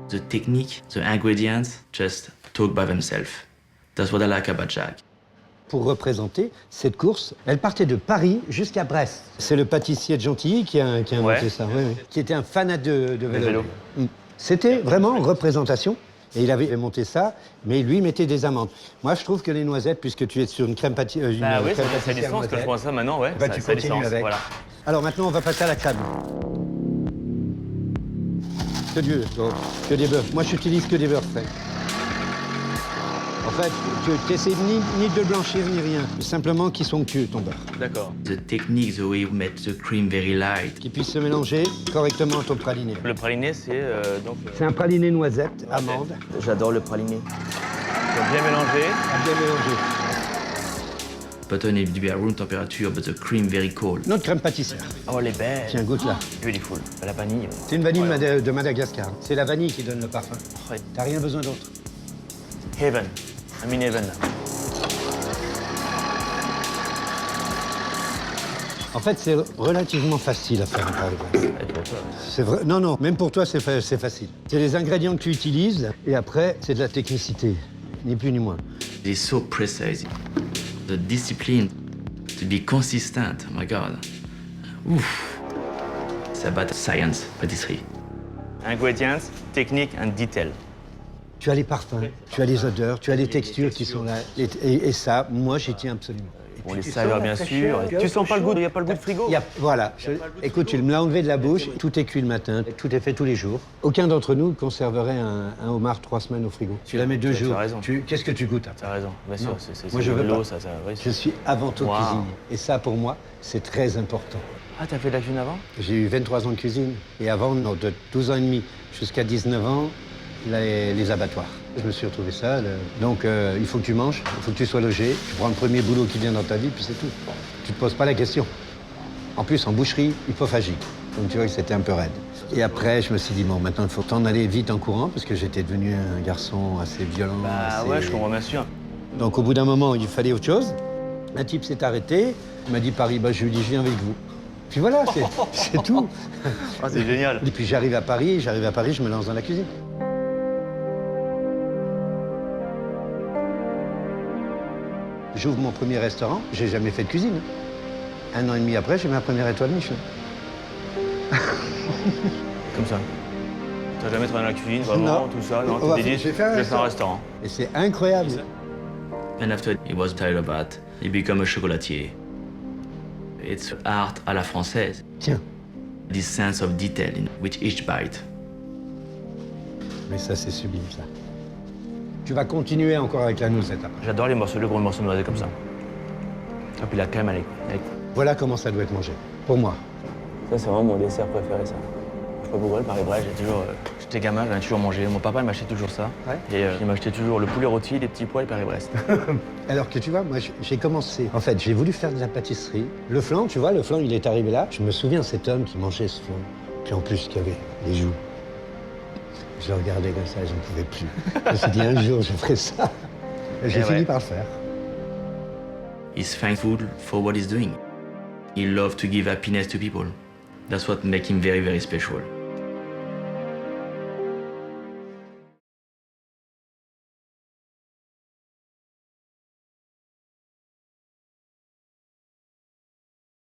The technique, the ingredients just talk by themselves. That's what I like about Jack. Pour représenter cette course, elle partait de Paris jusqu'à Brest. C'est le pâtissier de Gentilly qui a inventé ça, qui était un fanat de vélo. C'était vraiment représentation. Et il avait monté ça, mais lui mettait des amandes. Moi, je trouve que les noisettes, puisque tu es sur une crème pâtissière. Ah oui, ça a du sens que je vois ça maintenant, ouais. Bah, tu continues avec. Voilà. Alors maintenant, on va passer à la crème. Que des beurres. Moi, j'utilise que des beurres frais. En fait, tu n'essaies ni de blanchir ni rien, simplement qu'ils sont cuits, ton beurre. D'accord. The technique, the way you make the cream very light. Qui puisse se mélanger correctement à ton praliné. Le praliné, c'est donc... C'est un praliné noisette, amande. J'adore le praliné. Bien mélangé. Bien mélangé. Button needs to be at room temperature, but the cream very cold. Notre crème pâtissière. Oh, les belles. Tiens, goûte là. Beautiful. La vanille. C'est une vanille de Madagascar. C'est la vanille qui donne le parfum. Ouais. T'as rien besoin d'autre. Heaven. I'm in heaven. En fait, c'est relativement facile à faire un Paris-Brest. C'est vrai. Non, même pour toi, c'est facile. C'est les ingrédients que tu utilises, et après, c'est de la technicité, ni plus ni moins. It's so precise. The discipline to be consistent, oh my God. Oof. It's about science, pâtisserie. Ingredients, technique and detail. Tu as les parfums, tu as les odeurs, tu as les textures qui sont là. Et ça, moi, j'y tiens absolument. On les saveurs, bien sûr. Tu sens pas le goût, il n'y a pas le goût de frigo. Voilà. Écoute, tu me l'as enlevé de la bouche. Tout est cuit le matin, tout est fait tous les jours. Aucun d'entre nous conserverait un homard 3 semaines au frigo. Tu la mets 2 jours. Tu as raison. Qu'est-ce que tu goûtes après? Tu as raison, bien sûr. Moi, je veux l'eau, pas. ça, oui. Je suis avant tout cuisinier. Et ça, pour moi, c'est très important. Ah, t'as fait de la cuisine avant? J'ai eu 23 ans de cuisine. Et avant, de 12 ans et demi jusqu'à 19 ans, les abattoirs. Je me suis retrouvé seul. Donc, il faut que tu manges, il faut que tu sois logé. Tu prends le premier boulot qui vient dans ta vie, puis c'est tout. Tu te poses pas la question. En plus, en boucherie, hypophagie. Donc, tu vois que c'était un peu raide. Et après, je me suis dit, bon, maintenant, il faut t'en aller vite en courant, parce que j'étais devenu un garçon assez violent. Bah ouais, je comprends bien sûr. Donc, au bout d'un moment, il fallait autre chose. Un type s'est arrêté. Il m'a dit, Paris, bah, je lui ai dit, je viens avec vous. Puis voilà, c'est tout. Ah, c'est génial. Et puis, j'arrive à Paris, je me lance dans la cuisine. J'ouvre mon premier restaurant, j'ai jamais fait de cuisine. 1 an et demi après, j'ai ma première étoile Michelin. Comme ça. T'as jamais travaillé dans la cuisine, vraiment, Non. tout ça? Non, tu t'es dit, je vais faire un restaurant. Et c'est incroyable. And after he was tired of that, he became a chocolatier. It's art à la française. Tiens. This sense of detail with each bite. Mais ça, c'est sublime, ça. Tu vas continuer encore avec la noisette après. J'adore les gros morceaux de noisette comme ça. Et puis la crème, elle est... Voilà comment ça doit être mangé, pour moi. Ça, c'est vraiment mon dessert préféré, ça. Je sais pas pourquoi, le Paris-Brest, j'étais gamin, j'en ai toujours mangé. Mon papa, il m'achetait toujours ça. Ouais. Et il m'achetait toujours le poulet rôti, les petits pois et Paris-Brest. Alors que tu vois, moi, j'ai commencé. En fait, j'ai voulu faire de la pâtisserie. Le flan, tu vois, le flan, il est arrivé là. Je me souviens de cet homme qui mangeait ce flan. Puis en plus, qui avait les joues. Je le regardais comme ça, j'en pouvais plus. Je me suis dit, un jour, je ferai ça. Et j'ai fini par le faire. He's thankful for what he's doing. He loves to give happiness to people. That's what makes him very, very special.